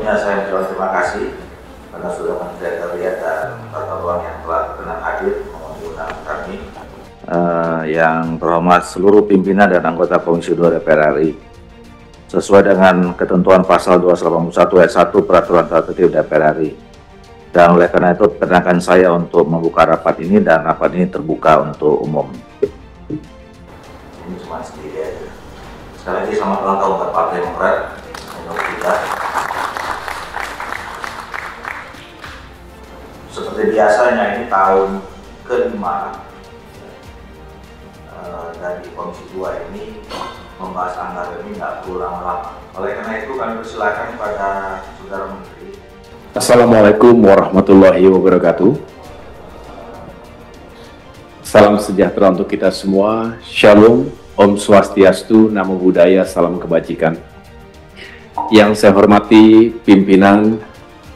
Tentunya saya mengucapkan terima kasih karena sudah Sekretariat dan Tata Ruang yang telah berkenan hadir mengundang kami. Yang terhormat seluruh pimpinan dan anggota Komisi 2 DPR RI. Sesuai dengan ketentuan pasal 281 ayat 1 Peraturan Tata Tertib DPR RI. Dan oleh karena itu perkenankan saya untuk membuka rapat ini, dan rapat ini terbuka untuk umum. Ini cuma sedikit aja. Sekali lagi selamat ulang tahun buat Partai Demokrat. Seperti biasanya ini tahun ke-5 dari Komisi 2 ini membahas anggaran ini nggak perlu lama-lama. Oleh karena itu kami persilakan kepada Saudara Menteri. Assalamualaikum warahmatullahi wabarakatuh. Salam sejahtera untuk kita semua. Shalom, Om Swastiastu, Namo Buddhaya, salam kebajikan. Yang saya hormati pimpinan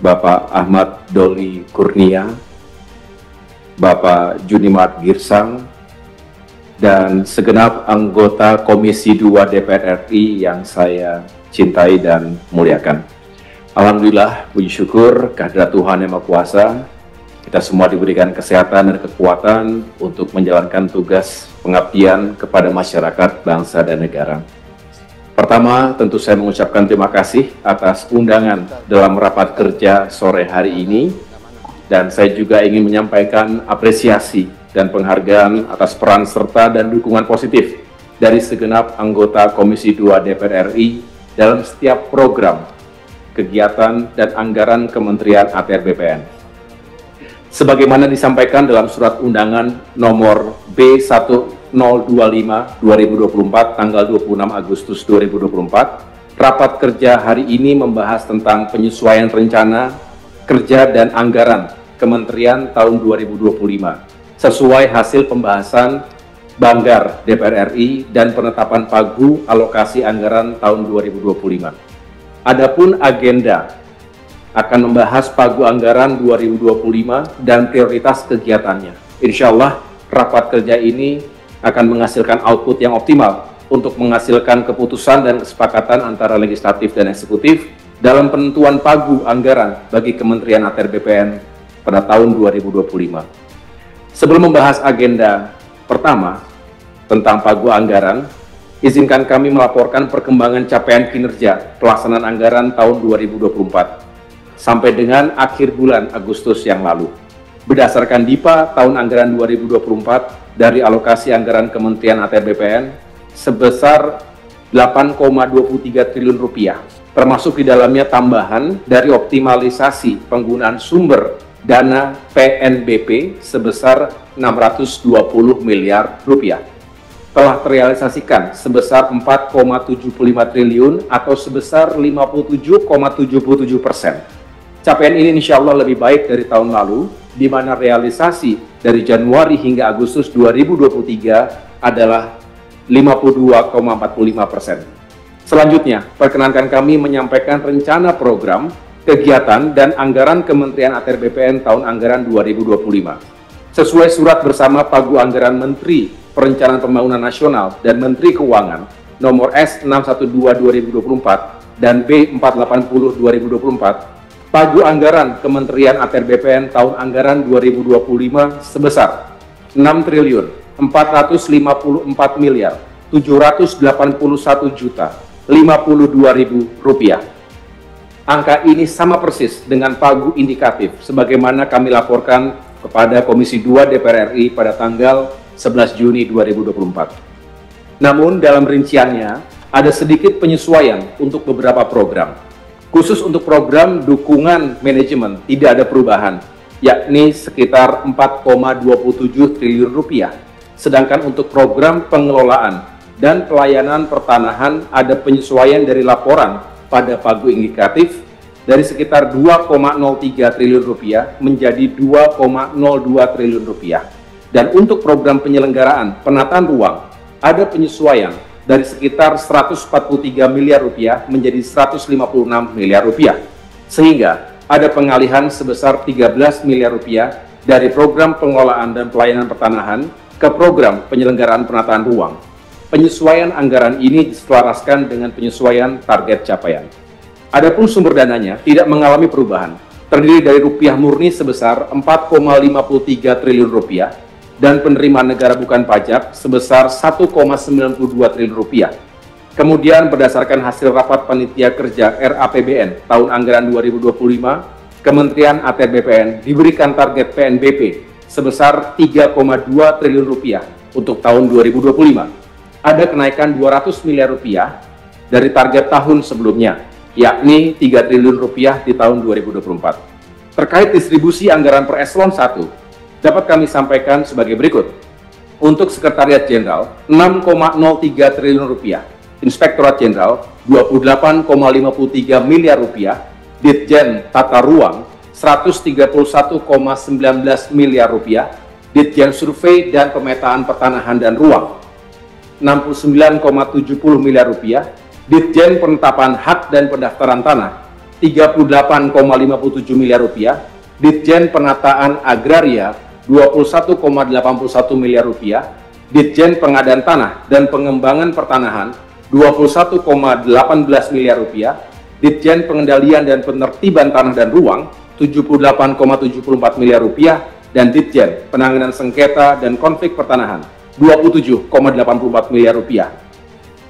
Bapak Ahmad Doli Kurnia, Bapak Junimat Girsang, dan segenap anggota Komisi 2 DPR RI yang saya cintai dan muliakan. Alhamdulillah, puji syukur kehadirat Tuhan Yang Maha Kuasa, kita semua diberikan kesehatan dan kekuatan untuk menjalankan tugas pengabdian kepada masyarakat, bangsa, dan negara. Pertama, tentu saya mengucapkan terima kasih atas undangan dalam rapat kerja sore hari ini, dan saya juga ingin menyampaikan apresiasi dan penghargaan atas peran serta dan dukungan positif dari segenap anggota Komisi 2 DPR RI dalam setiap program, kegiatan, dan anggaran Kementerian ATR BPN. Sebagaimana disampaikan dalam surat undangan nomor B1025/2024 tanggal 26 Agustus 2024, rapat kerja hari ini membahas tentang penyesuaian rencana kerja dan anggaran Kementerian tahun 2025 sesuai hasil pembahasan Banggar DPR RI dan penetapan pagu alokasi anggaran tahun 2025. Adapun agenda akan membahas pagu anggaran 2025 dan prioritas kegiatannya. Insya Allah rapat kerja ini akan menghasilkan output yang optimal untuk menghasilkan keputusan dan kesepakatan antara legislatif dan eksekutif dalam penentuan pagu anggaran bagi Kementerian ATR BPN pada tahun 2025. Sebelum membahas agenda pertama tentang pagu anggaran, izinkan kami melaporkan perkembangan capaian kinerja pelaksanaan anggaran tahun 2024 sampai dengan akhir bulan Agustus yang lalu. Berdasarkan DIPA tahun anggaran 2024 dari alokasi anggaran Kementerian ATR BPN sebesar 8,23 triliun rupiah, termasuk di dalamnya tambahan dari optimalisasi penggunaan sumber dana PNBP sebesar 620 miliar rupiah. Telah terrealisasikan sebesar 4,75 triliun atau sebesar 57,77%. Capaian ini insya Allah lebih baik dari tahun lalu, di mana realisasi dari Januari hingga Agustus 2023 adalah 52,45%. Selanjutnya, perkenankan kami menyampaikan rencana program, kegiatan, dan anggaran Kementerian ATR BPN tahun anggaran 2025. Sesuai surat bersama pagu anggaran Menteri Perencanaan Pembangunan Nasional dan Menteri Keuangan nomor S612/2024 dan B480/2024, pagu anggaran Kementerian ATR BPN tahun anggaran 2025 sebesar 6.454.781.052.052 rupiah. Angka ini sama persis dengan pagu indikatif sebagaimana kami laporkan kepada Komisi 2 DPR RI pada tanggal 11 Juni 2024. Namun dalam rinciannya ada sedikit penyesuaian untuk beberapa program. Khusus untuk program dukungan manajemen tidak ada perubahan, yakni sekitar 4,27 triliun rupiah. Sedangkan untuk program pengelolaan dan pelayanan pertanahan ada penyesuaian dari laporan pada pagu indikatif dari sekitar 2,03 triliun rupiah menjadi 2,02 triliun rupiah. Dan untuk program penyelenggaraan penataan ruang ada penyesuaian dari sekitar 143 miliar rupiah menjadi 156 miliar rupiah. Sehingga ada pengalihan sebesar 13 miliar rupiah dari program pengelolaan dan pelayanan pertanahan ke program penyelenggaraan penataan ruang. Penyesuaian anggaran ini diselaraskan dengan penyesuaian target capaian. Adapun sumber dananya tidak mengalami perubahan, terdiri dari rupiah murni sebesar 4,53 triliun rupiah dan penerimaan negara bukan pajak sebesar 1,92 triliun rupiah. Kemudian berdasarkan hasil rapat panitia kerja RAPBN tahun anggaran 2025, Kementerian ATR BPN diberikan target PNBP sebesar 3,2 triliun rupiah untuk tahun 2025. Ada kenaikan 200 miliar rupiah dari target tahun sebelumnya, yakni 3 triliun rupiah di tahun 2024. Terkait distribusi anggaran per eselon 1, dapat kami sampaikan sebagai berikut. Untuk Sekretariat Jenderal, 6,03 triliun rupiah. Inspektorat Jenderal, 28,53 miliar rupiah. Ditjen Tata Ruang, 131,19 miliar rupiah. Ditjen Survei dan Pemetaan Pertanahan dan Ruang, 69,70 miliar rupiah. Ditjen Penetapan Hak dan Pendaftaran Tanah, 38,57 miliar rupiah. Ditjen Penataan Agraria, 21,81 miliar rupiah. Ditjen Pengadaan Tanah dan Pengembangan Pertanahan, 21,18 miliar rupiah. Ditjen Pengendalian dan Penertiban Tanah dan Ruang, 78,74 miliar rupiah. Dan Ditjen Penanganan Sengketa dan Konflik Pertanahan, 27,84 miliar rupiah.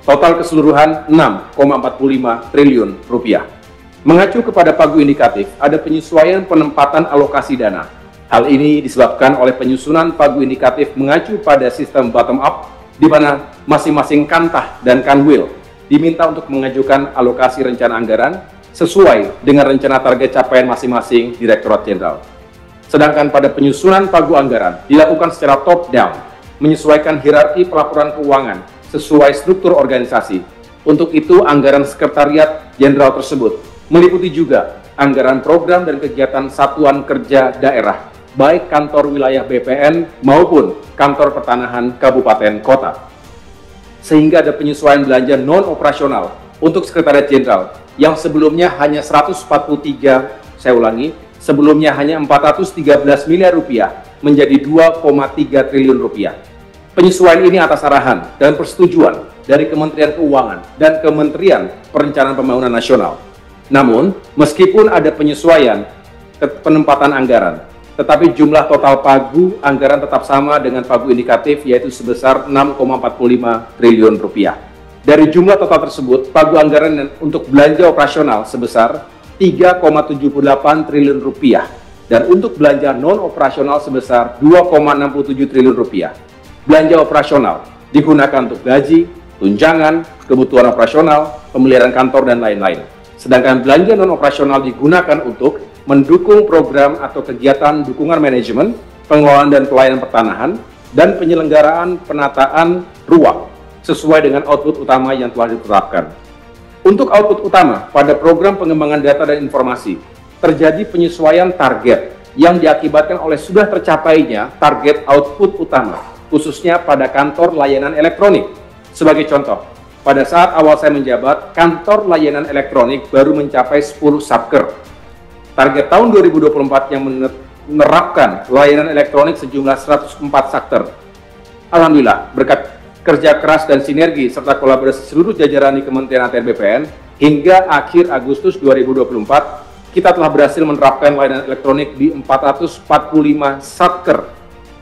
Total keseluruhan 6,45 triliun rupiah. Mengacu kepada pagu indikatif, ada penyesuaian penempatan alokasi dana. Hal ini disebabkan oleh penyusunan pagu indikatif mengacu pada sistem bottom up, di mana masing-masing kantah dan kanwil diminta untuk mengajukan alokasi rencana anggaran sesuai dengan rencana target capaian masing-masing Direktorat Jenderal. Sedangkan pada penyusunan pagu anggaran dilakukan secara top-down, menyesuaikan hierarki pelaporan keuangan sesuai struktur organisasi. Untuk itu, anggaran Sekretariat Jenderal tersebut meliputi juga anggaran program dan kegiatan satuan kerja daerah, baik kantor wilayah BPN maupun kantor pertanahan kabupaten kota. Sehingga ada penyesuaian belanja non-operasional untuk Sekretariat Jenderal yang sebelumnya hanya 143, saya ulangi, sebelumnya hanya 413 miliar rupiah menjadi 2,3 triliun rupiah. Penyesuaian ini atas arahan dan persetujuan dari Kementerian Keuangan dan Kementerian Perencanaan Pembangunan Nasional. Namun, meskipun ada penyesuaian penempatan anggaran, tetapi jumlah total pagu anggaran tetap sama dengan pagu indikatif, yaitu sebesar 6,45 triliun rupiah. Dari jumlah total tersebut, pagu anggaran untuk belanja operasional sebesar 3,78 triliun rupiah dan untuk belanja non-operasional sebesar 2,67 triliun rupiah. Belanja operasional digunakan untuk gaji, tunjangan, kebutuhan operasional, pemeliharaan kantor, dan lain-lain. Sedangkan belanja non-operasional digunakan untuk mendukung program atau kegiatan dukungan manajemen, pengelolaan dan pelayanan pertanahan, dan penyelenggaraan penataan ruang sesuai dengan output utama yang telah ditetapkan. Untuk output utama pada program pengembangan data dan informasi, terjadi penyesuaian target yang diakibatkan oleh sudah tercapainya target output utama, khususnya pada kantor layanan elektronik. Sebagai contoh, pada saat awal saya menjabat, kantor layanan elektronik baru mencapai 10 satker. Target tahun 2024 yang menerapkan layanan elektronik sejumlah 104 satker. Alhamdulillah, berkat kerja keras dan sinergi serta kolaborasi seluruh jajaran di Kementerian ATR BPN, hingga akhir Agustus 2024, kita telah berhasil menerapkan layanan elektronik di 445 satker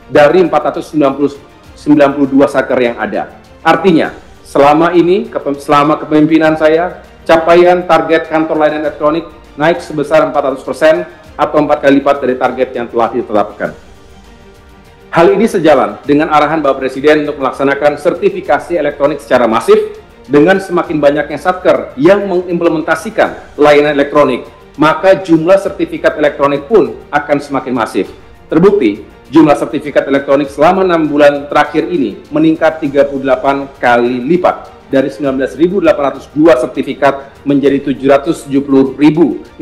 dari 492 satker yang ada. Artinya, selama kepemimpinan saya, capaian target kantor layanan elektronik naik sebesar 400% atau 4 kali lipat dari target yang telah ditetapkan. Hal ini sejalan dengan arahan Bapak Presiden untuk melaksanakan sertifikasi elektronik secara masif. Dengan semakin banyaknya satker yang mengimplementasikan layanan elektronik, maka jumlah sertifikat elektronik pun akan semakin masif. Terbukti, jumlah sertifikat elektronik selama 6 bulan terakhir ini meningkat 38 kali lipat, dari 19.802 sertifikat menjadi 770.612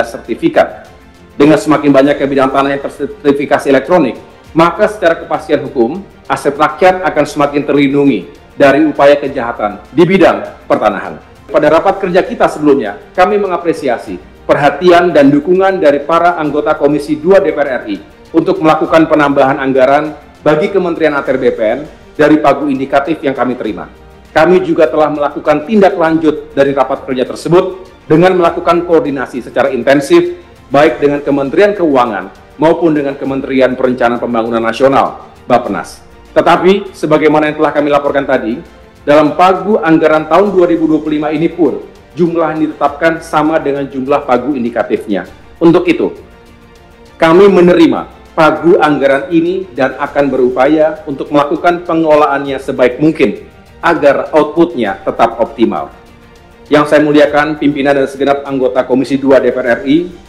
sertifikat. Dengan semakin banyaknya bidang tanah yang tersertifikasi elektronik, maka secara kepastian hukum, aset rakyat akan semakin terlindungi dari upaya kejahatan di bidang pertanahan. Pada rapat kerja kita sebelumnya, kami mengapresiasi perhatian dan dukungan dari para anggota Komisi 2 DPR RI untuk melakukan penambahan anggaran bagi Kementerian ATR BPN dari pagu indikatif yang kami terima. Kami juga telah melakukan tindak lanjut dari rapat kerja tersebut dengan melakukan koordinasi secara intensif baik dengan Kementerian Keuangan maupun dengan Kementerian Perencanaan Pembangunan Nasional, Bappenas. Tetapi, sebagaimana yang telah kami laporkan tadi, dalam pagu anggaran tahun 2025 ini pun, jumlah yang ditetapkan sama dengan jumlah pagu indikatifnya. Untuk itu, kami menerima pagu anggaran ini dan akan berupaya untuk melakukan pengelolaannya sebaik mungkin agar outputnya tetap optimal. Yang saya muliakan pimpinan dan segenap anggota Komisi 2 DPR RI,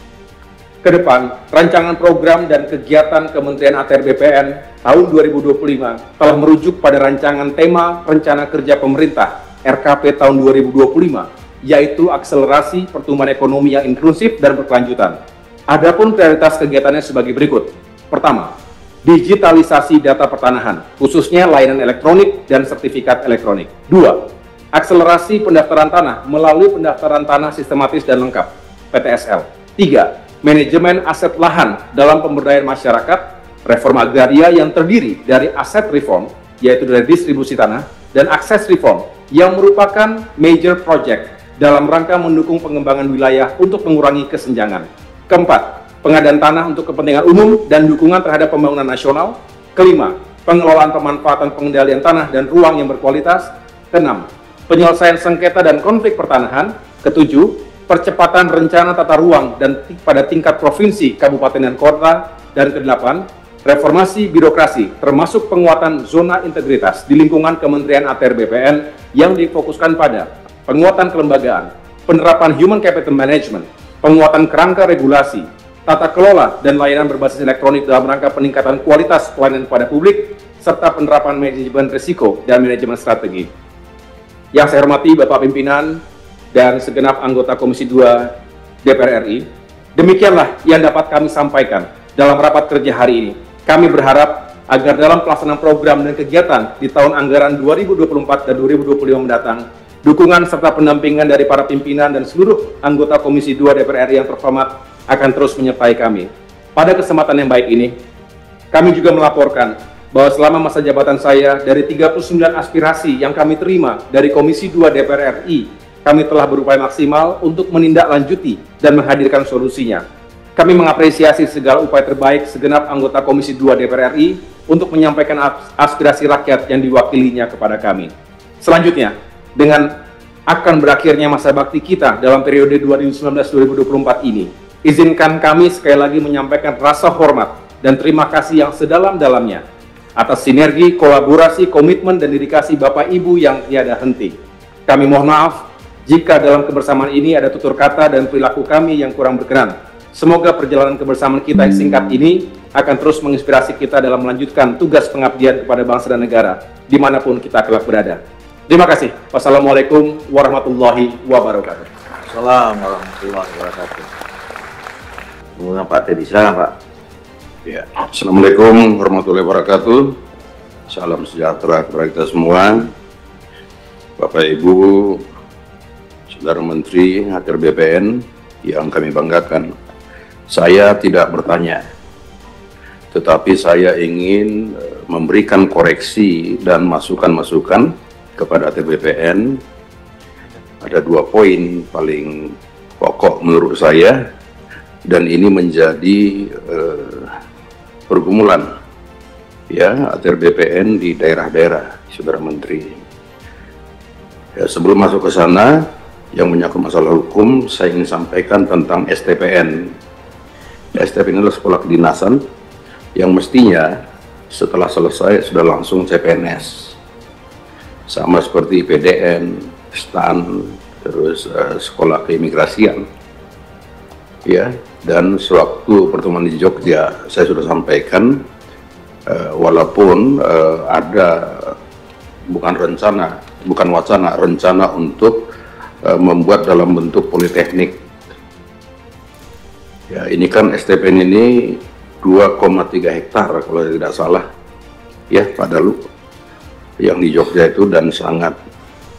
ke depan, rancangan program dan kegiatan Kementerian ATR BPN tahun 2025 telah merujuk pada rancangan tema Rencana Kerja Pemerintah RKP tahun 2025, yaitu akselerasi pertumbuhan ekonomi yang inklusif dan berkelanjutan. Adapun prioritas kegiatannya sebagai berikut. Pertama, digitalisasi data pertanahan, khususnya layanan elektronik dan sertifikat elektronik. 2. Akselerasi pendaftaran tanah melalui pendaftaran tanah sistematis dan lengkap, PTSL. 3. Manajemen aset lahan dalam pemberdayaan masyarakat, reform agraria yang terdiri dari aset reform, yaitu dari distribusi tanah, dan akses reform, yang merupakan major project dalam rangka mendukung pengembangan wilayah untuk mengurangi kesenjangan. Keempat, pengadaan tanah untuk kepentingan umum dan dukungan terhadap pembangunan nasional. Kelima, pengelolaan pemanfaatan pengendalian tanah dan ruang yang berkualitas. Keenam, penyelesaian sengketa dan konflik pertanahan. Ketujuh, percepatan rencana tata ruang dan pada tingkat provinsi, kabupaten, dan kota. Dan kedelapan, reformasi birokrasi termasuk penguatan zona integritas di lingkungan Kementerian ATR BPN yang difokuskan pada penguatan kelembagaan, penerapan human capital management, penguatan kerangka regulasi, tata kelola dan layanan berbasis elektronik dalam rangka peningkatan kualitas pelayanan pada publik, serta penerapan manajemen risiko dan manajemen strategi. Yang saya hormati Bapak Pimpinan dan segenap anggota Komisi 2 DPR RI, demikianlah yang dapat kami sampaikan dalam rapat kerja hari ini. Kami berharap agar dalam pelaksanaan program dan kegiatan di tahun anggaran 2024 dan 2025 mendatang, dukungan serta pendampingan dari para pimpinan dan seluruh anggota Komisi 2 DPR RI yang terhormat akan terus menyertai kami. Pada kesempatan yang baik ini, kami juga melaporkan bahwa selama masa jabatan saya, dari 39 aspirasi yang kami terima dari Komisi 2 DPR RI, kami telah berupaya maksimal untuk menindaklanjuti dan menghadirkan solusinya. Kami mengapresiasi segala upaya terbaik segenap anggota Komisi 2 DPR RI untuk menyampaikan aspirasi rakyat yang diwakilinya kepada kami. Selanjutnya, dengan akan berakhirnya masa bakti kita dalam periode 2019-2024 ini, izinkan kami sekali lagi menyampaikan rasa hormat dan terima kasih yang sedalam-dalamnya atas sinergi, kolaborasi, komitmen, dan dedikasi Bapak Ibu yang tiada henti. Kami mohon maaf jika dalam kebersamaan ini ada tutur kata dan perilaku kami yang kurang berkenan. Semoga perjalanan kebersamaan kita yang singkat ini akan terus menginspirasi kita dalam melanjutkan tugas pengabdian kepada bangsa dan negara, dimanapun kita kelak berada. Terima kasih. Wassalamualaikum warahmatullahi wabarakatuh. Assalamualaikum warahmatullahi wabarakatuh. Kemudian Pak Teddy, silakan Pak. Ya, Assalamualaikum warahmatullahi wabarakatuh. Salam sejahtera kepada kita semua. Bapak Ibu, Saudara Menteri ATR BPN yang kami banggakan. Saya tidak bertanya, tetapi saya ingin memberikan koreksi dan masukan-masukan kepada ATR BPN. Ada 2 poin paling pokok menurut saya, dan ini menjadi pergumulan ya ATR BPN di daerah-daerah, Saudara Menteri. Ya, sebelum masuk ke sana, yang menyangkut masalah hukum, saya ingin sampaikan tentang STPN. STPN adalah sekolah kedinasan yang mestinya setelah selesai sudah langsung CPNS, sama seperti PDN, STAN, terus sekolah keimigrasian. Ya, dan sewaktu pertemuan di Jogja saya sudah sampaikan, walaupun ada bukan wacana, rencana untuk membuat dalam bentuk politeknik. Ya, ini kan STPN ini 2,3 hektar kalau tidak salah, ya Pak Dalu, yang di Jogja itu, dan sangat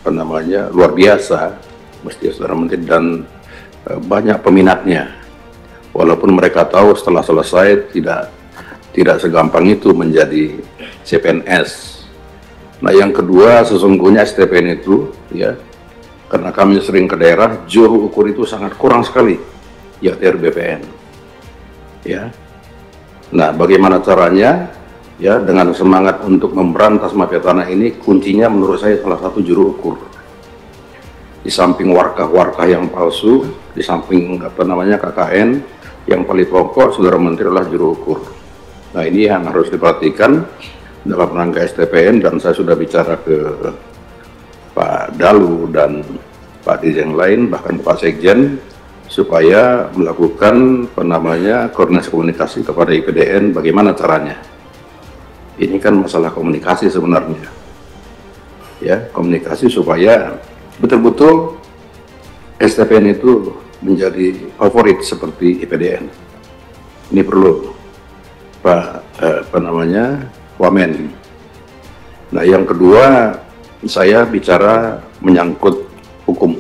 luar biasa, mesti Saudara Menteri, dan banyak peminatnya. Walaupun mereka tahu setelah selesai tidak segampang itu menjadi CPNS. Nah, yang kedua, sesungguhnya STPN itu, ya, karena kami sering ke daerah, juru ukur itu sangat kurang sekali di ATR BPN. Ya. Nah, bagaimana caranya? Ya, dengan semangat untuk memberantas mafia tanah ini, kuncinya menurut saya salah satu juru ukur. Di samping warkah-warkah yang palsu, di samping KKN, yang paling pokok, Saudara Menteri, adalah juru ukur. Nah, ini yang harus diperhatikan dalam rangka STPN, dan saya sudah bicara ke Pak Dalu dan Pak Dirjen lain, bahkan Pak Sekjen, supaya melakukan koordinasi komunikasi kepada IPDN bagaimana caranya. Ini kan masalah komunikasi sebenarnya. Ya, komunikasi supaya betul-betul STPN itu menjadi favorit seperti IPDN. Ini perlu Pak Wamen. Nah, yang kedua, saya bicara menyangkut hukum.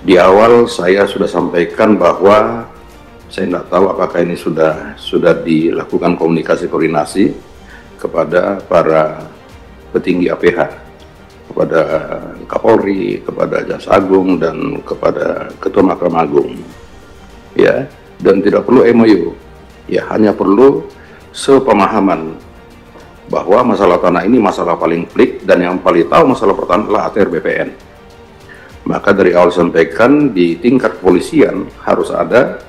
Di awal saya sudah sampaikan bahwa saya tidak tahu apakah ini sudah dilakukan komunikasi koordinasi kepada para petinggi APH, kepada Kapolri, kepada Jaksa Agung, dan kepada Ketua Mahkamah Agung. Ya, dan tidak perlu MOU. Ya, hanya perlu sepemahaman bahwa masalah tanah ini masalah paling pelik, dan yang paling tahu masalah pertanahan adalah ATR BPN. Maka dari awal sampaikan di tingkat kepolisian harus ada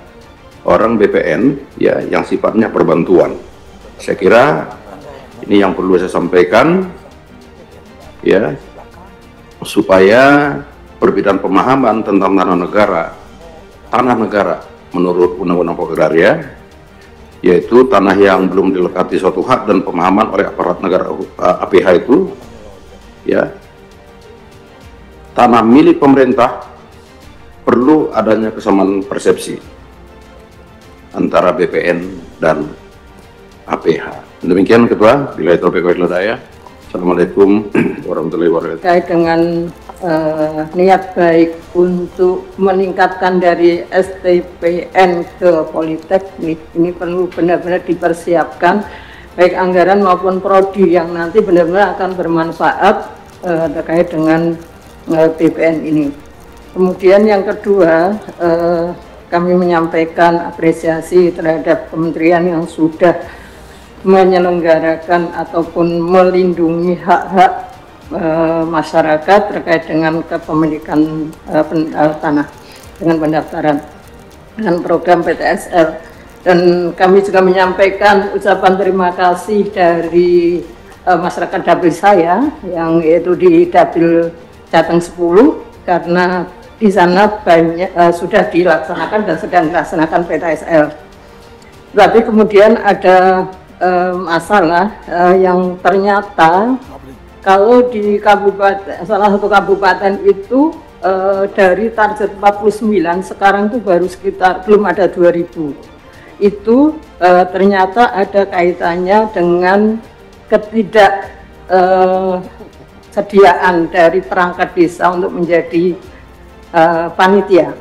orang BPN, ya, yang sifatnya perbantuan. Saya kira ini yang perlu saya sampaikan, ya, supaya perbedaan pemahaman tentang tanah negara menurut Undang-Undang Pokok Agraria, yaitu tanah yang belum dilekati suatu hak dan pemahaman oleh aparat negara APH itu, ya, tanah milik pemerintah, perlu adanya kesamaan persepsi antara BPN dan APH. Demikian Ketua, bila itu Assalamualaikum warahmatullahi wabarakatuh. Terkait dengan niat baik untuk meningkatkan dari STPN ke Politeknik, ini perlu benar-benar dipersiapkan baik anggaran maupun prodi yang nanti benar-benar akan bermanfaat terkait dengan BPN ini. Kemudian yang kedua, kami menyampaikan apresiasi terhadap kementerian yang sudah menyelenggarakan ataupun melindungi hak-hak masyarakat terkait dengan kepemilikan tanah dengan pendaftaran dengan program PTSL. Dan kami juga menyampaikan ucapan terima kasih dari masyarakat dapil saya, yang yaitu di dapil Jateng 10, karena di sana banyak sudah dilaksanakan dan sedang dilaksanakan PTSL. Tapi kemudian ada masalah yang ternyata kalau di kabupaten, salah satu kabupaten itu dari target 49 sekarang itu baru sekitar belum ada 2000. Itu ternyata ada kaitannya dengan ketidaksediaan dari perangkat desa untuk menjadi panitia.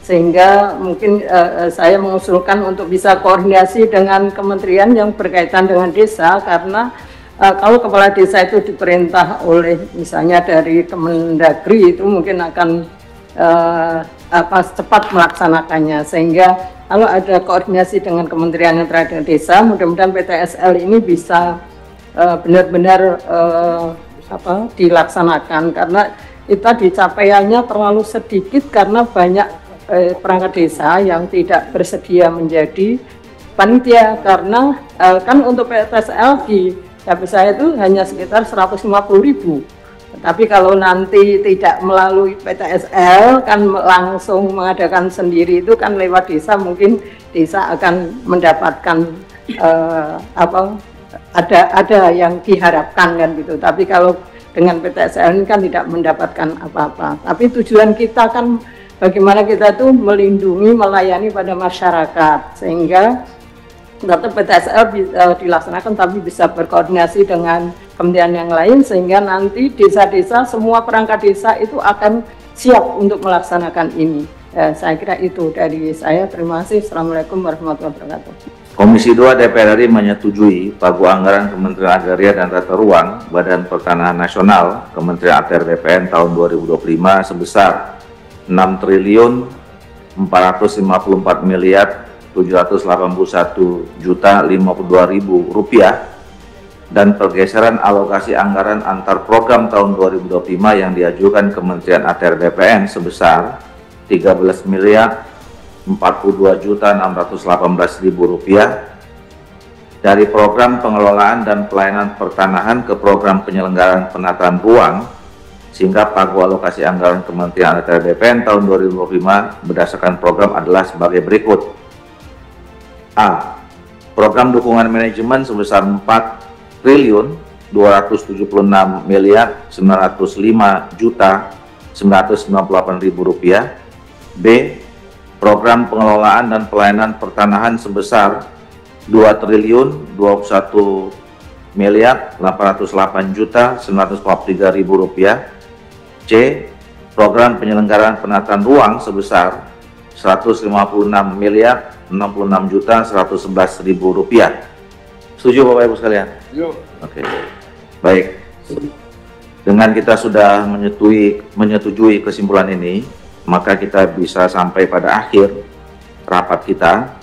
Sehingga mungkin saya mengusulkan untuk bisa koordinasi dengan kementerian yang berkaitan dengan desa, karena kalau kepala desa itu diperintah oleh misalnya dari Kemendagri, itu mungkin akan cepat melaksanakannya. Sehingga kalau ada koordinasi dengan kementerian yang terkait dengan desa, mudah-mudahan PTSL ini bisa benar-benar dilaksanakan, karena kita capaiannya terlalu sedikit karena banyak perangkat desa yang tidak bersedia menjadi panitia, karena kan untuk PTSL di dapil saya itu hanya sekitar 150.000. Tapi kalau nanti tidak melalui PTSL kan langsung mengadakan sendiri, itu kan lewat desa, mungkin desa akan mendapatkan ada yang diharapkan kan gitu. Tapi kalau dengan PTSL ini kan tidak mendapatkan apa-apa. Tapi tujuan kita kan bagaimana kita tuh melindungi, melayani pada masyarakat, sehingga tetap PTSL dilaksanakan tapi bisa berkoordinasi dengan kementerian yang lain, sehingga nanti desa-desa, semua perangkat desa itu akan siap untuk melaksanakan ini. Saya kira itu dari saya. Terima kasih. Assalamualaikum warahmatullahi wabarakatuh. Komisi 2 DPR RI menyetujui pagu anggaran Kementerian Agraria dan Tata Ruang Badan Pertanahan Nasional Kementerian ATR BPN tahun 2025 sebesar 6.454.781.052.052 rupiah dan pergeseran alokasi anggaran antar program tahun 2025 yang diajukan Kementerian ATR BPN sebesar 13.042.618.000 rupiah dari program pengelolaan dan pelayanan pertanahan ke program penyelenggaraan penataan ruang, sehingga pagu alokasi anggaran Kementerian ATR BPN tahun 2025 berdasarkan program adalah sebagai berikut. A. Program dukungan manajemen sebesar 4.275.905.998.000 rupiah. B. Program pengelolaan dan pelayanan pertanahan sebesar 2.281.808.943.000 rupiah. C. Program penyelenggaraan penataan ruang sebesar 156.066.111.000 rupiah. Setuju Bapak Ibu sekalian? Oke. Baik. Dengan kita sudah menyetujui kesimpulan ini, maka kita bisa sampai pada akhir rapat kita.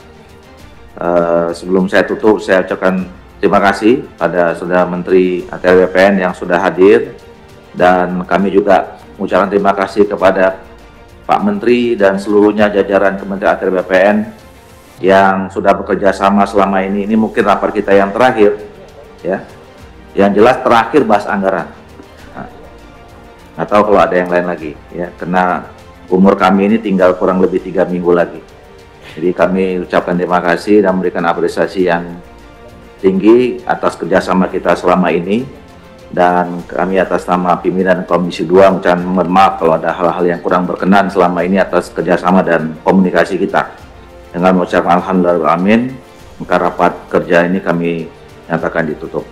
Sebelum saya tutup, saya ucapkan terima kasih pada Saudara Menteri ATR BPN yang sudah hadir, dan kami juga mengucapkan terima kasih kepada Pak Menteri dan seluruhnya jajaran Kementerian ATR BPN yang sudah bekerja sama selama ini. Ini mungkin rapat kita yang terakhir, ya. Yang jelas terakhir bahas anggaran. Nggak tahu kalau ada yang lain lagi, ya, karena umur kami ini tinggal kurang lebih 3 minggu lagi. Jadi kami ucapkan terima kasih dan memberikan apresiasi yang tinggi atas kerjasama kita selama ini, dan kami atas nama pimpinan Komisi 2 mengucapkan mohon maaf kalau ada hal-hal yang kurang berkenan selama ini atas kerjasama dan komunikasi kita. Dengan mengucapkan alhamdulillah, amin, maka rapat kerja ini kami nyatakan ditutup.